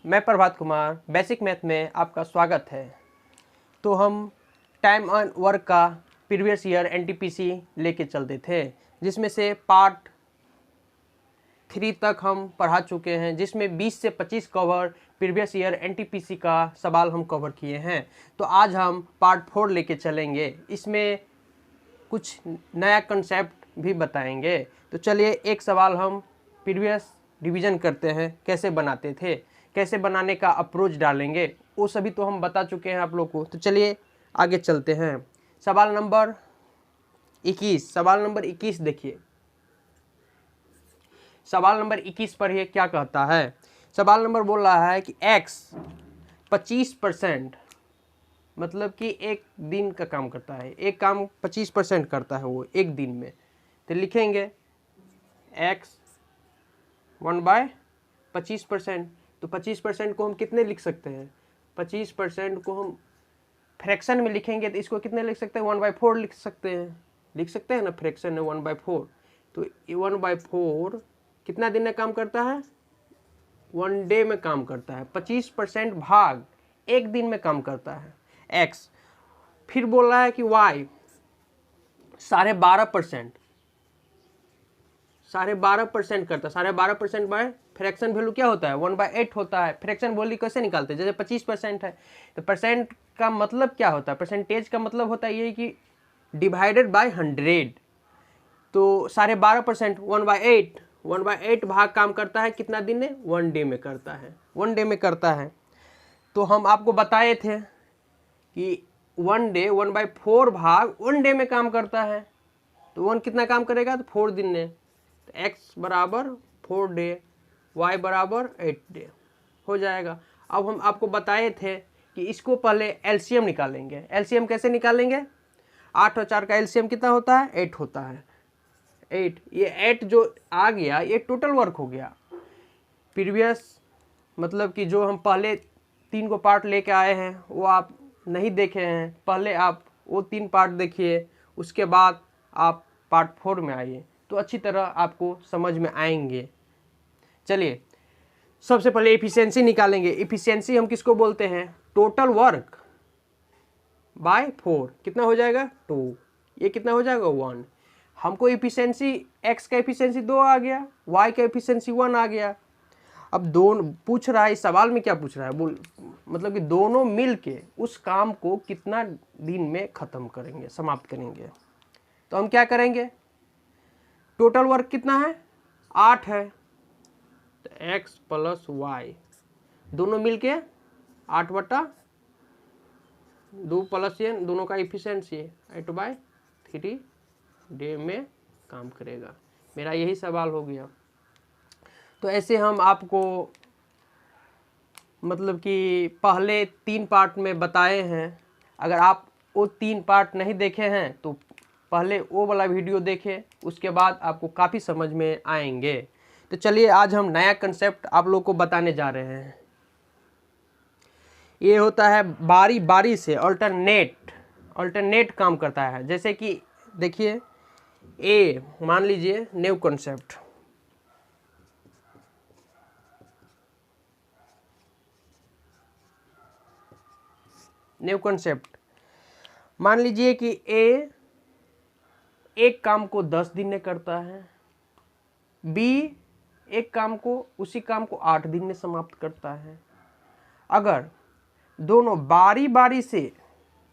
मैं Prabhat Kumar, basic math में आपका स्वागत है। तो हम टाइम ऑन वर्क का प्रीवियस ईयर एनटीपीसी लेके चलते थे, जिसमें से पार्ट 3 तक हम पढ़ा चुके हैं, जिसमें 20 से 25 कवर प्रीवियस ईयर एनटीपीसी का सवाल हम कवर किए हैं। तो आज हम पार्ट 4 लेके चलेंगे, इसमें कुछ नया कंसेप्ट भी बताएंगे। तो चलिए एक सवाल हम प्रीवियस रिवीजन करते हैं, कैसे बनाते थे, कैसे बनाने का अप्रोच डालेंगे, वो सभी तो हम बता चुके हैं आप लोग को। तो चलिए आगे चलते हैं। सवाल नंबर 21 देखिए। सवाल नंबर 21 पर ये क्या कहता है। सवाल नंबर बोल रहा है कि x 25%, मतलब कि एक दिन का काम करता है, एक काम 25% करता है वो एक दिन में। तो लिखेंगे x 1/25%। तो 25% को हम कितने लिख सकते हैं? 25% को हम फ्रैक्शन में लिखेंगे तो इसको कितने लिख सकते हैं? 1/4 लिख सकते हैं ना, फ्रैक्शन है 1/4। तो 1/4 कितना दिन में काम करता है? 1 डे में काम करता है। 25% भाग एक दिन में काम करता है x। फिर बोल रहा है कि y 12.5% करता है। 12.5% बाय फ्रैक्शन वैल्यू क्या होता है? 1/8 होता है। फ्रैक्शन वैल्यू कैसे निकालते हैं? जैसे 25% है तो परसेंट का मतलब क्या होता है? परसेंटेज का मतलब होता है ये कि डिवाइडेड बाय 100। तो 12.5% 1/8 भाग काम करता है कितना दिन में? 1 डे में करता है। 1 डे में करता है। तो हम आपको बताए थे कि 1 डे 1/4 भाग 1 डे में काम करता है। तो 1 कितना काम करेगा? तो 4 दिन में। तो x बराबर 4 डे, y बराबर 8 डे हो जाएगा। अब हम आपको बताए थे कि इसको पहले एलसीएम निकालेंगे। एलसीएम कैसे निकालेंगे? 8 और 4 का एलसीएम कितना होता है? 8 होता है। 8, ये 8 जो आ गया ये टोटल वर्क हो गया। प्रीवियस मतलब कि जो हम पहले 3 को पार्ट लेके आए हैं वो आप नहीं देखे हैं, पहले आप वो 3 पार्ट देखिए, उसके बाद आप पार्ट 4 में आइए तो अच्छी तरह आपको समझ में आएंगे। चलिए सबसे पहले एफिशिएंसी निकालेंगे। एफिशिएंसी हम किसको बोलते हैं? टोटल वर्क बाय 4 कितना हो जाएगा? 2। ये कितना हो जाएगा? 1। हमको एफिशिएंसी x का एफिशिएंसी 2 आ गया, y का एफिशिएंसी 1 आ गया। अब दोनों पूछ रहा है, इस सवाल में क्या पूछ रहा है? मतलब कि दोनों मिल के उस काम को कितना दिन में खत्म करेंगे, समाप्त करेंगे। तो हम क्या करेंगे? टोटल वर्क कितना है? 8 है। तो x प्लस वाई दोनों मिलके 8/2 प्लस ये दोनों का इफिशियंसी 8/3 डे में काम करेगा। मेरा यही सवाल हो गया। तो ऐसे हम आपको मतलब कि पहले 3 पार्ट में बताए हैं। अगर आप वो 3 पार्ट नहीं देखे हैं तो पहले वो वाला वीडियो देखें, उसके बाद आपको काफ़ी समझ में आएंगे। तो चलिए आज हम नया कंसेप्ट आप लोग को बताने जा रहे हैं। ये होता है बारी बारी से अल्टरनेट काम करता है। जैसे कि देखिए ए मान लीजिए न्यू कंसेप्ट, मान लीजिए कि ए एक काम को 10 दिन में करता है, बी एक काम को उसी काम को 8 दिन में समाप्त करता है। अगर दोनों बारी बारी से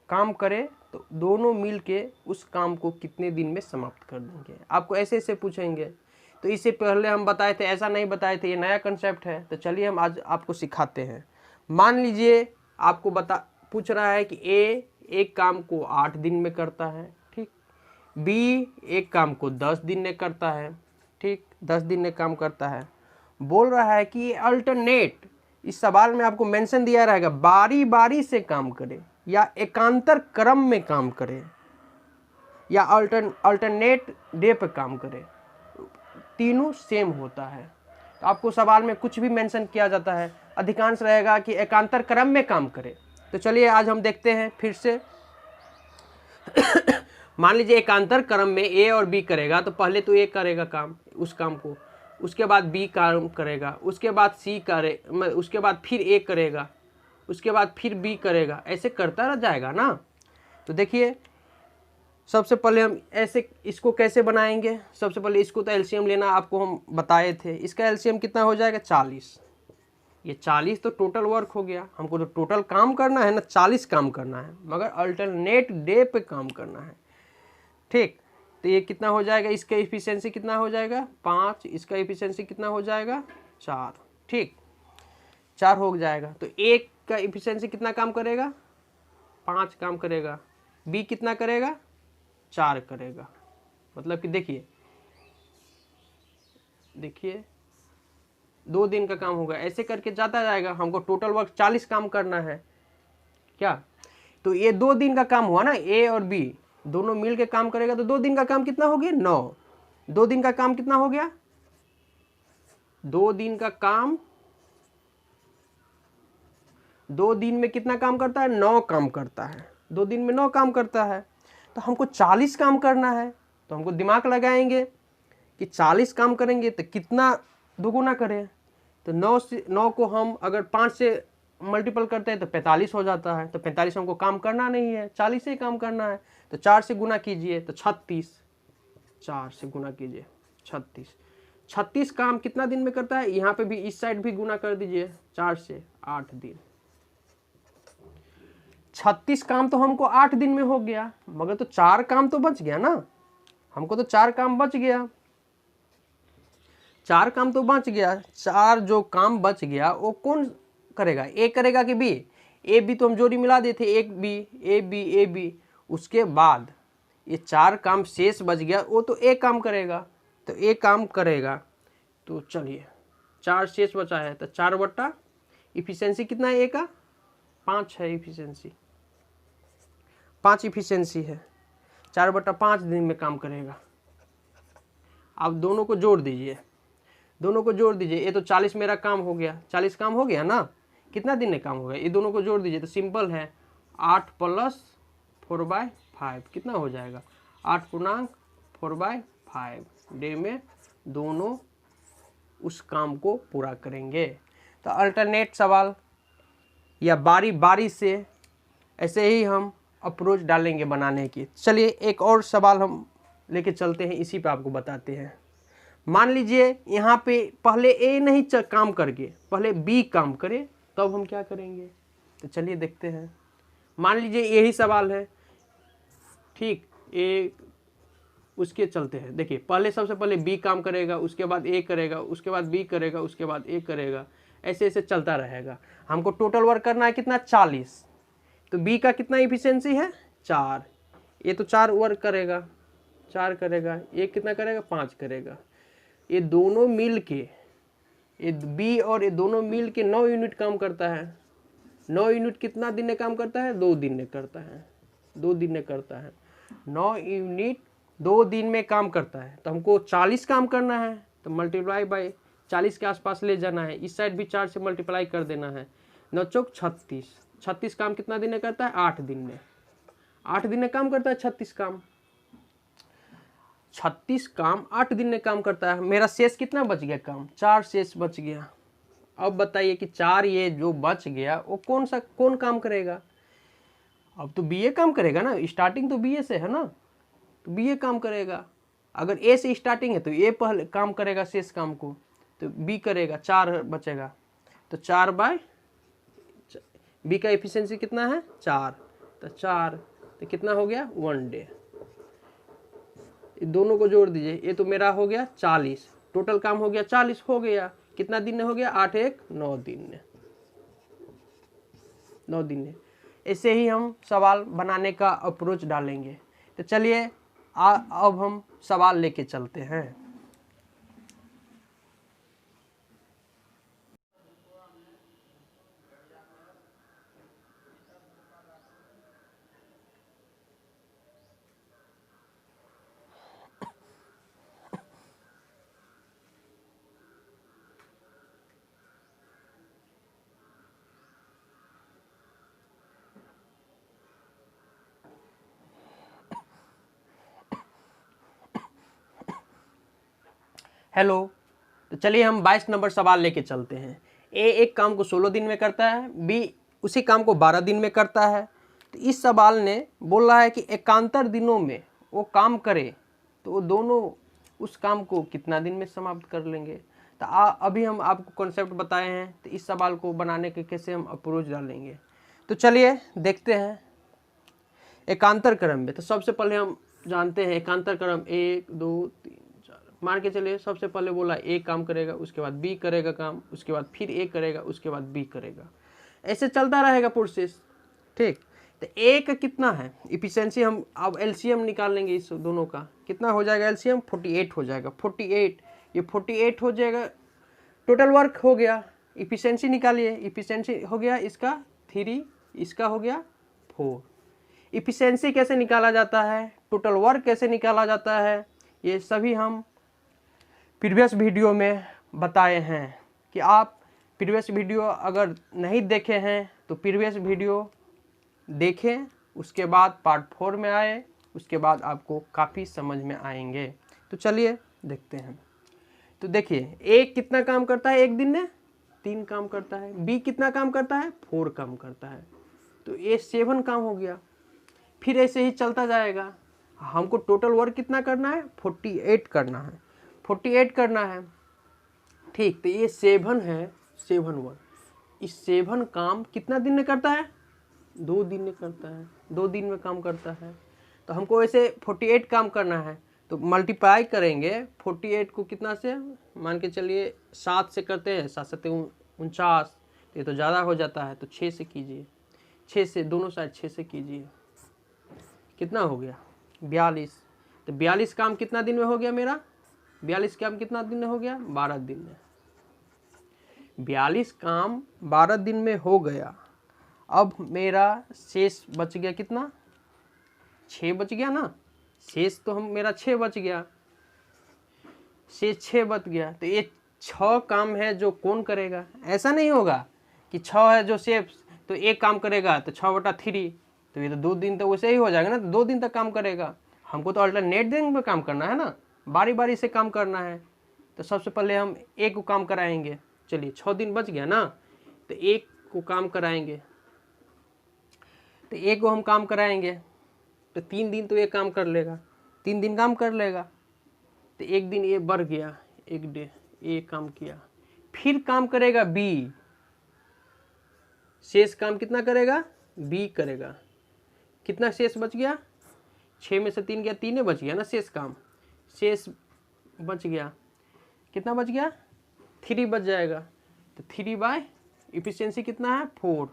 काम करें तो दोनों मिलके उस काम को कितने दिन में समाप्त कर देंगे? आपको ऐसे ऐसे पूछेंगे। तो इससे पहले हम बताए थे, ऐसा नहीं बताए थे, ये नया कंसेप्ट है। तो चलिए हम आज आपको सिखाते हैं। मान लीजिए आपको पूछ रहा है कि ए एक काम को 8 दिन में करता है, ठीक। बी एक काम को 10 दिन में करता है, ठीक, 10 दिन में काम करता है। बोल रहा है कि अल्टरनेट, इस सवाल में आपको मेंशन दिया रहेगा बारी बारी से काम करे या एकांतर क्रम में काम करे या अल्टरनेट डे पर काम करे, तीनों सेम होता है। तो आपको सवाल में कुछ भी मेंशन किया जाता है, अधिकांश रहेगा कि एकांतर क्रम में काम करे। तो चलिए आज हम देखते हैं फिर से। मान लीजिए एकांतर क्रम में ए और बी करेगा तो पहले तो ए करेगा काम, उस काम को, उसके बाद बी काम करेगा, उसके बाद सी करे, उसके बाद फिर ए करेगा, उसके बाद फिर बी करेगा, ऐसे करता रह जाएगा ना। तो देखिए सबसे पहले हम ऐसे इसको कैसे बनाएंगे, सबसे पहले इसको तो एलसीएम लेना आपको हम बताए थे। इसका एलसीएम कितना हो जाएगा 40। ये 40 तो टोटल वर्क हो गया, हमको तो टोटल काम करना है ना, 40 काम करना है, मगर अल्टरनेट डे पे काम करना है। ठीक, तो ये कितना हो जाएगा, इसका इफिशियंसी कितना हो जाएगा 5, इसका इफिशियंसी कितना हो जाएगा 4। ठीक, 4 हो जाएगा। तो एक का इफिशियंसी कितना काम करेगा 5 काम करेगा, बी कितना करेगा 4 करेगा। मतलब कि देखिए 2 दिन का काम होगा, ऐसे करके जाता जाएगा। हमको टोटल वर्क 40 काम करना है क्या। तो ये 2 दिन का काम हुआ ना, ए और बी दोनों मिल के काम करेगा, तो 2 दिन का काम कितना हो गया 9। 2 दिन का काम कितना हो गया, 2 दिन का काम 2 दिन में कितना काम करता है 9 काम करता है, 2 दिन में 9 काम करता है। तो हमको 40 काम करना है, तो हमको दिमाग लगाएंगे कि 40 काम करेंगे तो कितना दोगुना करें। तो 9 को हम अगर 5 से मल्टीपल करते हैं तो 45 हो जाता है। तो 45 हमको काम करना नहीं है, 40 से ही काम करना है। तो 4 से गुना कीजिए तो 36, 4 से गुना कीजिए 36। 36 काम कितना दिन में करता है, यहाँ पे भी इस साइड भी गुना कर दीजिए 4 से 8 दिन। 36 काम तो हमको 8 दिन में हो गया, मगर तो 4 काम तो बच गया ना, हमको तो 4 काम बच गया, 4 काम तो बच गया। 4 जो काम बच गया वो कौन करेगा, ए करेगा कि बी। ए बी तो हम जोड़ी मिला देते, एक B A B A B. उसके बाद ये 4 काम शेष बच गया, वो तो ए काम करेगा, तो ए काम करेगा। तो चलिए 4 शेष बचा है, तो 4 बट्टा इफिशियंसी कितना है ए का 5 है, इफिशियंसी 5 इफिशियंसी है। 4 बट्टा 5 दिन में काम करेगा। आप दोनों को जोड़ दीजिए, दोनों को जोड़ दीजिए। ये तो 40 मेरा काम हो गया, 40 काम हो गया ना, कितना दिन में काम हो गया, ये दोनों को जोड़ दीजिए तो सिंपल है 8 + 4/5 कितना हो जाएगा 8 पूर्णांक 4/5 डे में दोनों उस काम को पूरा करेंगे। तो अल्टरनेट सवाल या बारी बारी से ऐसे ही हम अप्रोच डालेंगे बनाने की। चलिए एक और सवाल हम लेके चलते हैं, इसी पे आपको बताते हैं। मान लीजिए यहाँ पे पहले ए नहीं काम करके पहले बी काम करे, तब हम क्या करेंगे। तो चलिए देखते हैं। मान लीजिए यही सवाल है, ठीक, ए उसके चलते हैं। देखिए पहले सबसे पहले बी काम करेगा, उसके बाद ए करेगा, उसके बाद बी करेगा, उसके बाद ए करेगा, ऐसे ऐसे चलता रहेगा। हमको टोटल वर्क करना है कितना 40। तो बी का कितना इफिशियंसी है 4, ये तो 4 वर्क करेगा, 4 करेगा, ये कितना करेगा 5 करेगा। ये दोनों मिल के, ये बी और ये दोनों मिल के 9 यूनिट काम करता है। 9 यूनिट कितना दिन में काम करता है 2 दिन में करता है, 2 दिन में करता है। 9 यूनिट 2 दिन में काम करता है। तो हमको 40 काम करना है, तो मल्टीप्लाई बाय 40 के आसपास ले जाना है, इस साइड भी 4 से मल्टीप्लाई कर देना है। 9 चौक 36, 36 काम कितना दिन में करता है 8 दिन में, 8 दिन में काम करता है 36 काम। 36 काम 8 दिन में काम करता है। मेरा शेष कितना बच गया काम 4 शेष बच गया। अब बताइए कि 4 ये जो बच गया वो कौन काम करेगा। अब तो बीए काम करेगा ना, स्टार्टिंग तो बीए से है ना, तो बीए काम करेगा। अगर ए से स्टार्टिंग है तो ए पहले काम करेगा शेष काम को, तो बी करेगा, 4 बचेगा। तो 4 बाय बी का एफिशिएंसी कितना है 4, तो 4 तो कितना हो गया 1 डे। दोनों को जोड़ दीजिए, ये तो मेरा हो गया 40, टोटल काम हो गया 40 हो गया। कितना दिन में हो गया 8 1 9 दिन में, 9 दिन में। ऐसे ही हम सवाल बनाने का अप्रोच डालेंगे। तो चलिए अब हम सवाल लेके चलते हैं। हेलो, तो चलिए हम 22 नंबर सवाल लेके चलते हैं। ए एक काम को 16 दिन में करता है, बी उसी काम को 12 दिन में करता है। तो इस सवाल ने बोला है कि एकांतर दिनों में वो काम करे तो वो दोनों उस काम को कितना दिन में समाप्त कर लेंगे। तो अभी हम आपको कॉन्सेप्ट बताए हैं, तो इस सवाल को बनाने के कैसे हम अप्रोच डालेंगे। तो चलिए देखते हैं एकांतर क्रम में। तो सबसे पहले हम जानते हैं एकांतर क्रम 1 2 3 4। मान के चलिए सबसे पहले बोला ए काम करेगा, उसके बाद बी करेगा काम, उसके बाद फिर ए करेगा, उसके बाद बी करेगा, ऐसे चलता रहेगा प्रोसेस। ठीक, तो ए का कितना है इफिशिएंसी, हम अब एलसीएम निकाल लेंगे इस दोनों का। कितना हो जाएगा एलसीएम? 48 हो जाएगा। 48 ये 48 हो जाएगा। टोटल वर्क हो गया, इफिशिएंसी निकालिए। इफिशिएंसी हो गया इसका 3, इसका हो गया 4। इफिशिएंसी कैसे निकाला जाता है, टोटल वर्क कैसे निकाला जाता है, ये सभी हम प्रीवियस वीडियो में बताए हैं। कि आप प्रीवियस वीडियो अगर नहीं देखे हैं तो प्रीवियस वीडियो देखें, उसके बाद पार्ट 4 में आए, उसके बाद आपको काफ़ी समझ में आएंगे। तो चलिए देखते हैं। तो देखिए ए कितना काम करता है एक दिन में? 3 काम करता है। बी कितना काम करता है? 4 काम करता है। तो ये 7 काम हो गया। फिर ऐसे ही चलता जाएगा। हमको टोटल वर्क कितना करना है? 48 करना है। 48 करना है। ठीक, तो ये 7 है, 7 वर्क। इस 7 काम कितना दिन में करता है? 2 दिन में करता है। 2 दिन में काम करता है। तो हमको ऐसे 48 काम करना है, तो मल्टीप्लाई करेंगे 48 को कितना से, मान के चलिए 7 से करते हैं, 7 7 49, ये तो ज़्यादा हो जाता है, तो 6 से कीजिए। 6 से दोनों साइड 6 से कीजिए, कितना हो गया? 42। तो 42 काम कितना दिन में हो गया मेरा? 42 काम कितना दिन में हो गया? 12 दिन में। 42 काम 12 दिन में हो गया। अब मेरा शेष बच गया कितना? 6 बच गया ना। शेष तो हम मेरा 6 बच गया, शेष 6 बच गया। तो ये 6 काम है जो कौन करेगा? ऐसा नहीं होगा कि 6 है जो शेष तो एक काम करेगा, तो 6/3, तो ये तो 2 दिन तो वैसे ही हो जाएगा ना। तो 2 दिन तक काम करेगा। हमको तो अल्टरनेट दिन में काम करना है ना, बारी बारी से काम करना है। तो सबसे पहले हम एक को काम कराएंगे। चलिए 6 दिन बच गया ना, तो एक को काम कराएंगे। तो एक को हम काम कराएंगे तो 3 दिन तो ये काम कर लेगा, 3 दिन काम कर लेगा। तो एक दिन ये बढ़ गया, एक डे ये काम किया। फिर काम करेगा बी। शेष काम कितना करेगा? बी करेगा। कितना शेष बच गया? 6 में से 3 गया, 3 बच गया ना शेष काम। शेष बच गया, कितना बच गया? 3 बच जाएगा। तो 3 बाय इफिशिएंसी कितना है? 4।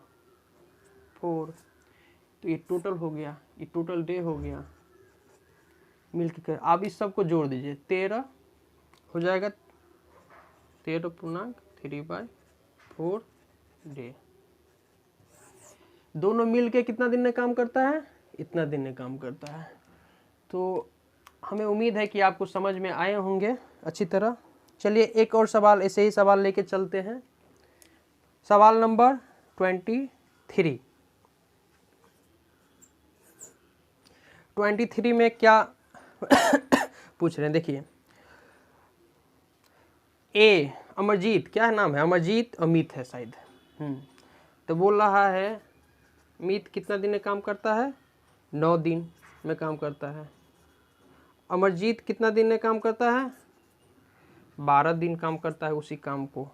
तो ये टोटल हो गया, ये टोटल डे हो गया मिल के कर। आप इस सब को जोड़ दीजिए, 13 हो जाएगा। 13.3/4 डे। दोनों मिल के कितना दिन में काम करता है? इतना दिन में काम करता है। तो हमें उम्मीद है कि आपको समझ में आए होंगे अच्छी तरह। चलिए एक और सवाल, ऐसे ही सवाल लेके चलते हैं। सवाल नंबर 23। 23 में क्या पूछ रहे हैं? देखिए ए अमरजीत, क्या नाम है? अमरजीत, अमित है शायद। तो बोल रहा है अमित कितना दिन में काम करता है? 9 दिन में काम करता है। अमरजीत कितना दिन में काम करता है? 12 दिन काम करता है उसी काम को।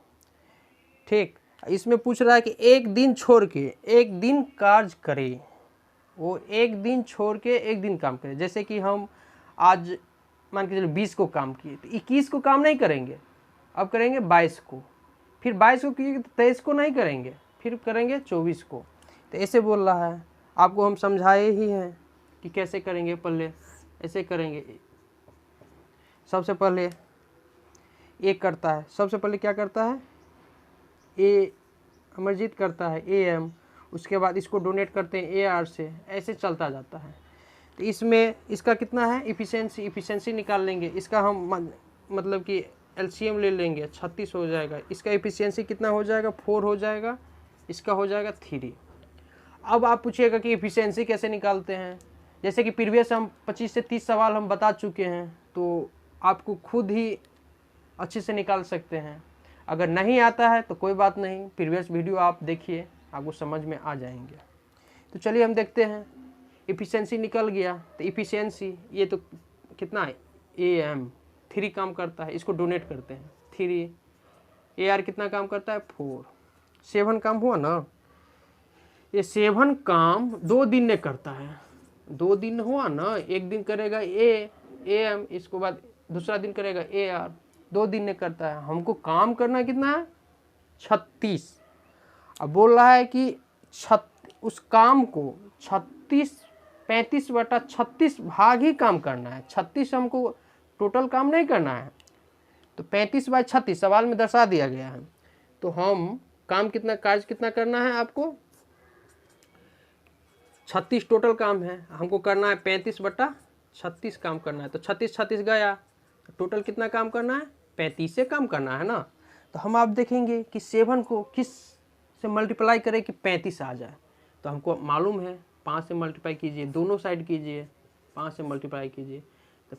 ठीक, इसमें पूछ रहा है कि एक दिन छोड़ के एक दिन कार्य करे। वो एक दिन छोड़ के एक दिन काम करे। जैसे कि हम आज मान के चलो 20 को काम किए, तो 21 को काम नहीं करेंगे, अब करेंगे 22 को। फिर 22 को किए तो 23 को नहीं करेंगे, फिर करेंगे 24 को। तो ऐसे बोल रहा है। आपको हम समझाए ही हैं कि कैसे करेंगे। पहले ऐसे करेंगे। सबसे पहले ए करता है, सबसे पहले क्या करता है? ए अमरजीत करता है AM, उसके बाद इसको डोनेट करते हैं AR से, ऐसे चलता जाता है। तो इसमें इसका कितना है इफिशिएंसी निकाल लेंगे। इसका हम मतलब कि LCM ले लेंगे, 36 हो जाएगा। इसका इफिशिएंसी कितना हो जाएगा? 4 हो जाएगा। इसका हो जाएगा 3। अब आप पूछिएगा कि इफिशिएंसी कैसे निकालते हैं। जैसे कि प्रीवियस हम 25 से 30 सवाल हम बता चुके हैं, तो आपको खुद ही अच्छे से निकाल सकते हैं। अगर नहीं आता है तो कोई बात नहीं, प्रीवियस वीडियो आप देखिए, आपको समझ में आ जाएंगे। तो चलिए हम देखते हैं। इफ़िशियंसी निकल गया, तो इफ़िशियंसी ये तो कितना है, AM 3 काम करता है, इसको डोनेट करते हैं 3। AR कितना काम करता है, 4। 7 काम हुआ ना, ये 7 काम 2 दिन में करता है। 2 दिन हुआ ना, एक दिन करेगा AM, इसको बाद दूसरा दिन करेगा AR, 2 दिन में करता है। हमको काम करना कितना है, 36। अब बोल रहा है कि उस काम को 35/36 भाग ही काम करना है। 36 हमको टोटल काम नहीं करना है, तो 35/36 सवाल में दर्शा दिया गया है। तो हम काम कितना, कार्य कितना करना है आपको, 36 टोटल काम है, हमको करना है 35/36 काम करना है। तो 36 गया, टोटल कितना काम करना है, 35 से काम करना है ना। तो हम आप देखेंगे कि 7 को किस से मल्टीप्लाई करें कि 35 आ जाए। तो हमको मालूम है 5 से मल्टीप्लाई कीजिए, दोनों साइड कीजिए, 5 से मल्टीप्लाई कीजिए तो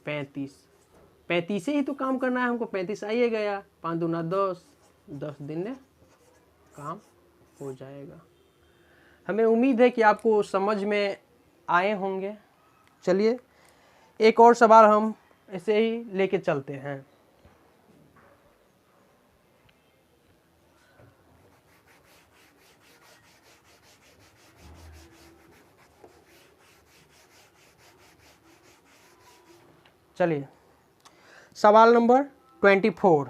35 से ही तो काम करना है हमको। 35 आइए गया, 5 दूना 10 दिन में काम हो जाएगा। हमें उम्मीद है कि आपको समझ में आए होंगे। चलिए एक और सवाल हम ऐसे ही लेके चलते हैं। चलिए सवाल नंबर 24।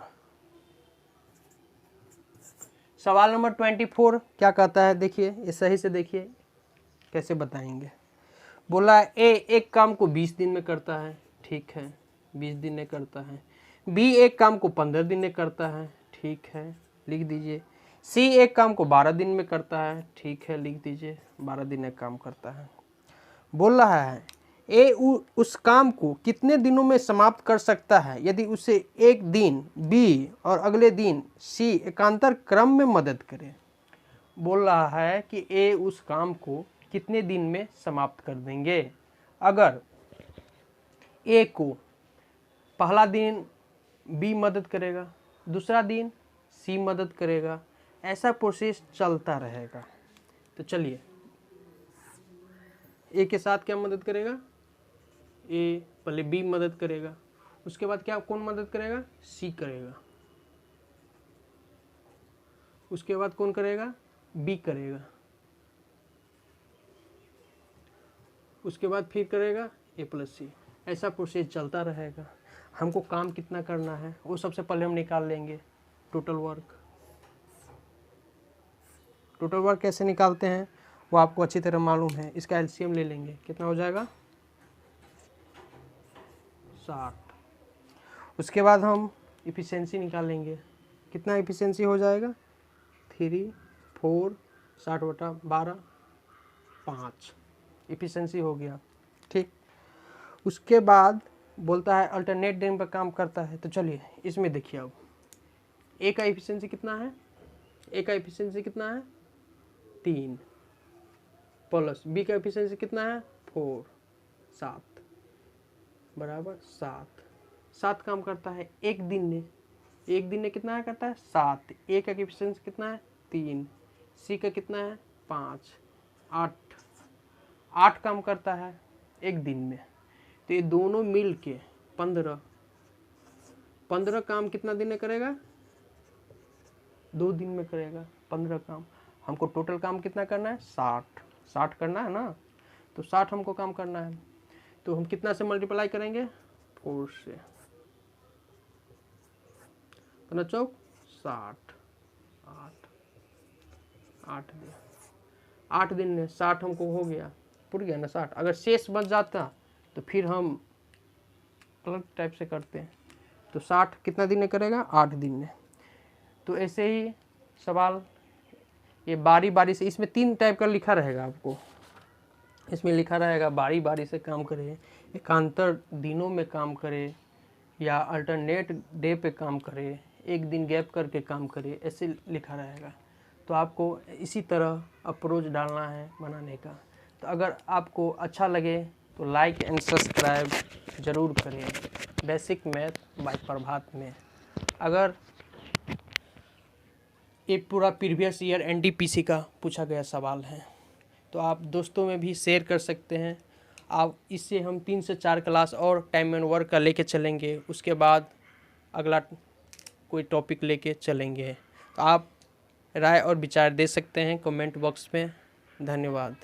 सवाल नंबर 24 क्या कहता है, देखिए ये सही से देखिए कैसे बताएंगे। बोला ए एक काम को 20 दिन में करता है, ठीक है 20 दिन में करता है। बी एक काम को 15 दिन में करता है, ठीक है लिख दीजिए। सी एक काम को 12 दिन में करता है, ठीक है लिख दीजिए 12 दिन में काम करता है। बोल रहा है ए उस काम को कितने दिनों में समाप्त कर सकता है यदि उसे एक दिन बी और अगले दिन सी एकांतर क्रम में मदद करे। बोल रहा है कि ए उस काम को कितने दिन में समाप्त कर देंगे अगर ए को पहला दिन बी मदद करेगा, दूसरा दिन सी मदद करेगा, ऐसा प्रोसेस चलता रहेगा। तो चलिए ए के साथ क्या मदद करेगा, ए पहले बी मदद करेगा, उसके बाद क्या कौन मदद करेगा, सी करेगा, उसके बाद कौन करेगा, बी करेगा, उसके बाद फिर करेगा ए प्लस सी। ऐसा प्रोसेस चलता रहेगा। हमको काम कितना करना है वो सबसे पहले हम निकाल लेंगे। टोटल वर्क कैसे निकालते हैं वो आपको अच्छी तरह मालूम है। इसका एलसीएम ले लेंगे, कितना हो जाएगा 60। उसके बाद हम इफ़िशियंसी निकालेंगे, कितना इफ़िशियंसी हो जाएगा 3 4 60/12 5 इफ़िशियंसी हो गया, ठीक। उसके बाद बोलता है अल्टरनेट दिन पर काम करता है। तो चलिए इसमें देखिए अब ए का इफ़िशियंसी कितना है, ए का इफ़िशियंसी कितना है 3 प्लस बी का इफ़िशियंसी कितना है 4 7 बराबर 7 काम करता है एक दिन में। एक दिन में कितना करता है 7। ए का इफ़िशियंसी कितना है 3, सी का कितना है 5 8 काम करता है एक दिन में। तो ये दोनों मिल के 15 काम कितना दिन में करेगा, 2 दिन में करेगा 15 काम। हमको टोटल काम कितना करना है 60 करना है ना। तो 60 हमको काम करना है, तो हम कितना से मल्टीप्लाई करेंगे 4 से, 15 चौक 60 8 दिन में 60 हमको हो गया, पूर गया ना 60। अगर शेष बच जाता तो फिर हम अलग टाइप से करते हैं। तो 60 कितना दिन में करेगा 8 दिन में। तो ऐसे ही सवाल ये बारी बारी से, इसमें 3 टाइप का लिखा रहेगा आपको। इसमें लिखा रहेगा बारी बारी से काम करे, एकांतर दिनों में काम करे, या अल्टरनेट डे पे काम करे, एक दिन गैप करके काम करे, ऐसे लिखा रहेगा। तो आपको इसी तरह अप्रोच डालना है बनाने का। तो अगर आपको अच्छा लगे तो लाइक एंड सब्सक्राइब ज़रूर करें बेसिक मैथ बाय प्रभात में। अगर ये पूरा प्रीवियस ईयर एनटीपीसी का पूछा गया सवाल है तो आप दोस्तों में भी शेयर कर सकते हैं। आप इससे हम 3 से 4 क्लास और टाइम एंड वर्क का लेके चलेंगे, उसके बाद अगला कोई टॉपिक लेके चलेंगे। तो आप राय और विचार दे सकते हैं कमेंट बॉक्स में। धन्यवाद।